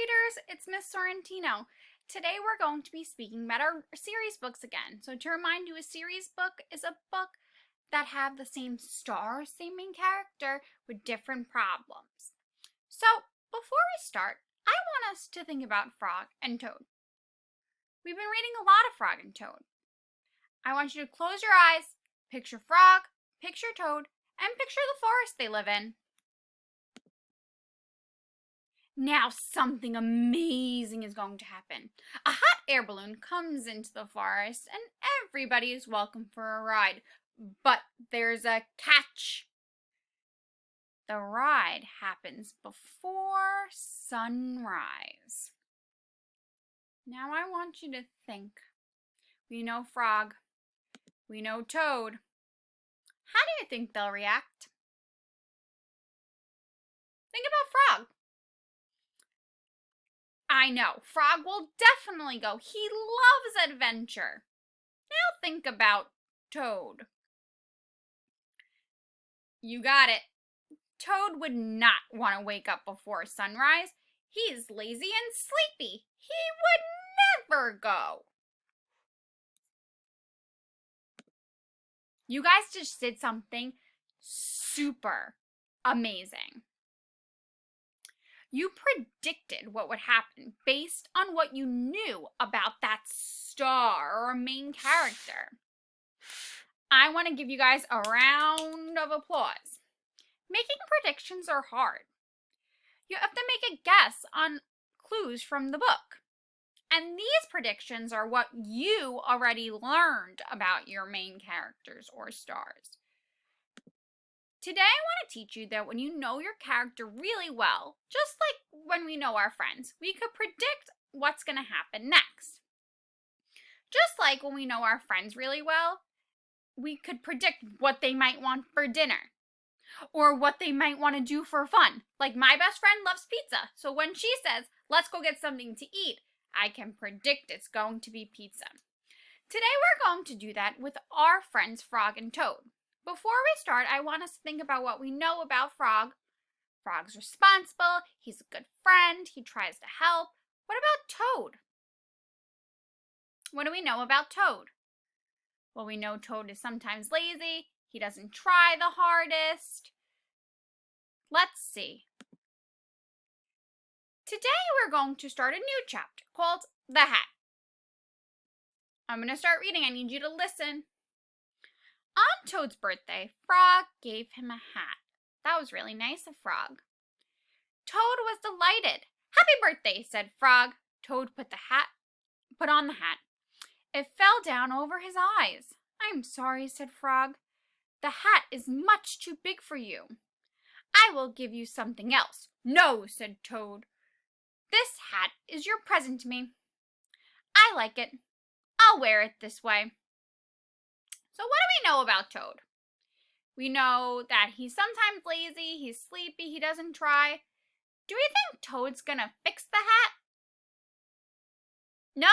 readers, it's Miss Sorrentino. Today we're going to be speaking about our series books again. So to remind you, a series book is a book that have the same star, same main character, with different problems. So before we start, I want us to think about Frog and Toad. We've been reading a lot of Frog and Toad. I want you to close your eyes, picture Frog, picture Toad, and picture the forest they live in. Now something amazing is going to happen. A hot air balloon comes into the forest and everybody is welcome for a ride. But there's a catch. The ride happens before sunrise. Now I want you to think. We know Frog. We know Toad. How do you think they'll react? Think about Frog. I know, Frog will definitely go. He loves adventure. Now think about Toad. You got it. Toad would not want to wake up before sunrise. He's lazy and sleepy. He would never go. You guys just did something super amazing. You predicted what would happen based on what you knew about that star or main character. I want to give you guys a round of applause. Making predictions are hard. You have to make a guess on clues from the book. And these predictions are what you already learned about your main characters or stars. Today I want to teach you that when you know your character really well, just like when we know our friends, we could predict what's going to happen next. Just like when we know our friends really well, we could predict what they might want for dinner or what they might want to do for fun. Like my best friend loves pizza, so when she says, let's go get something to eat, I can predict it's going to be pizza. Today we're going to do that with our friends Frog and Toad. Before we start, I want us to think about what we know about Frog. Frog's responsible, he's a good friend, he tries to help. What about Toad? What do we know about Toad? Well, we know Toad is sometimes lazy, he doesn't try the hardest. Let's see. Today we're going to start a new chapter called The Hat. I'm going to start reading. I need you to listen. On Toad's birthday, Frog gave him a hat. That was really nice of Frog. Toad was delighted. Happy birthday, said Frog. Toad put on the hat. It fell down over his eyes. I'm sorry, said Frog. The hat is much too big for you. I will give you something else. No, said Toad. This hat is your present to me. I like it. I'll wear it this way. So what do we know about Toad? We know that he's sometimes lazy, he's sleepy, he doesn't try. Do we think Toad's gonna fix the hat? No?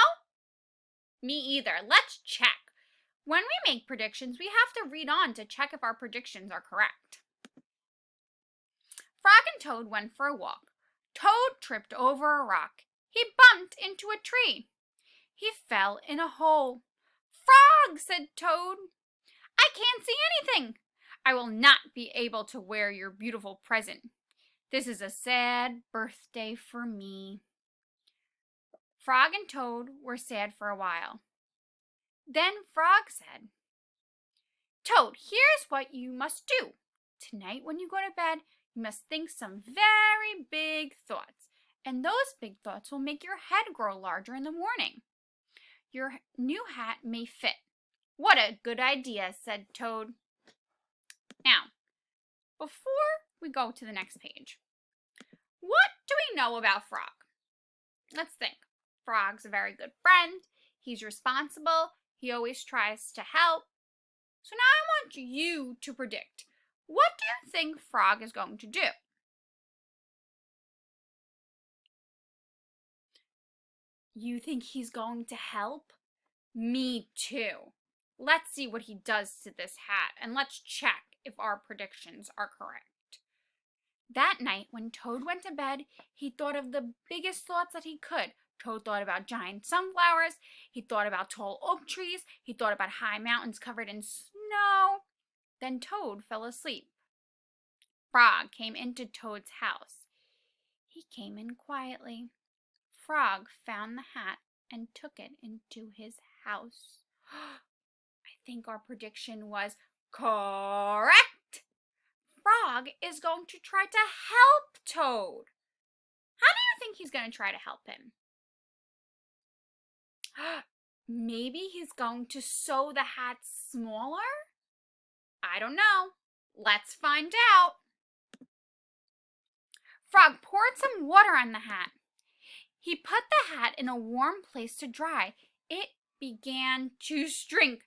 Me either. Let's check. When we make predictions, we have to read on to check if our predictions are correct. Frog and Toad went for a walk. Toad tripped over a rock. He bumped into a tree. He fell in a hole. Frog, said Toad, I can't see anything. I will not be able to wear your beautiful present. This is a sad birthday for me. Frog and Toad were sad for a while. Then Frog said, Toad, here's what you must do. Tonight when you go to bed, you must think some very big thoughts, and those big thoughts will make your head grow larger in the morning. Your new hat may fit. What a good idea, said Toad. Now, before we go to the next page, what do we know about Frog? Let's think. Frog's a very good friend. He's responsible. He always tries to help. So now I want you to predict. What do you think Frog is going to do? You think he's going to help? Me too. Let's see what he does to this hat, and let's check if our predictions are correct. That night, when Toad went to bed, he thought of the biggest thoughts that he could. Toad thought about giant sunflowers. He thought about tall oak trees. He thought about high mountains covered in snow. Then Toad fell asleep. Frog came into Toad's house. He came in quietly. Frog found the hat and took it into his house. I think our prediction was correct. Frog is going to try to help Toad. How do you think he's going to try to help him? Maybe he's going to sew the hat smaller? I don't know. Let's find out. Frog poured some water on the hat. He put the hat in a warm place to dry. It began to shrink.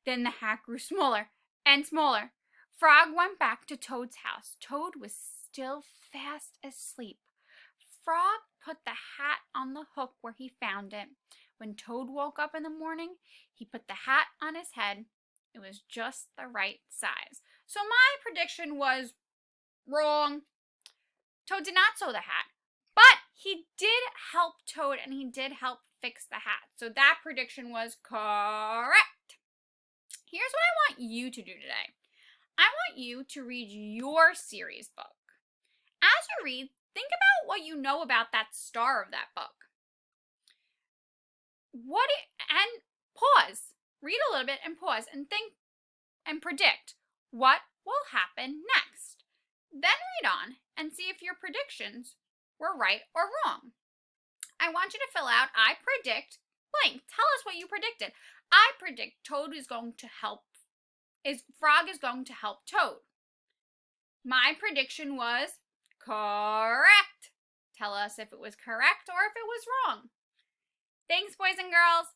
Then the hat grew smaller and smaller. Frog went back to Toad's house. Toad was still fast asleep. Frog put the hat on the hook where he found it. When Toad woke up in the morning, he put the hat on his head. It was just the right size. So my prediction was wrong. Toad did not sew the hat, but he did help Toad and he did help fix the hat. So that prediction was correct. Here's what I want you to do today. I want you to read your series book. As you read, think about what you know about that star of that book. And pause. Read a little bit and pause and think and predict what will happen next. Then read on and see if your predictions were right or wrong. I want you to fill out, I predict blank. Tell us what you predicted. I predict Frog is going to help Toad. My prediction was correct. Tell us if it was correct or if it was wrong. Thanks, boys and girls.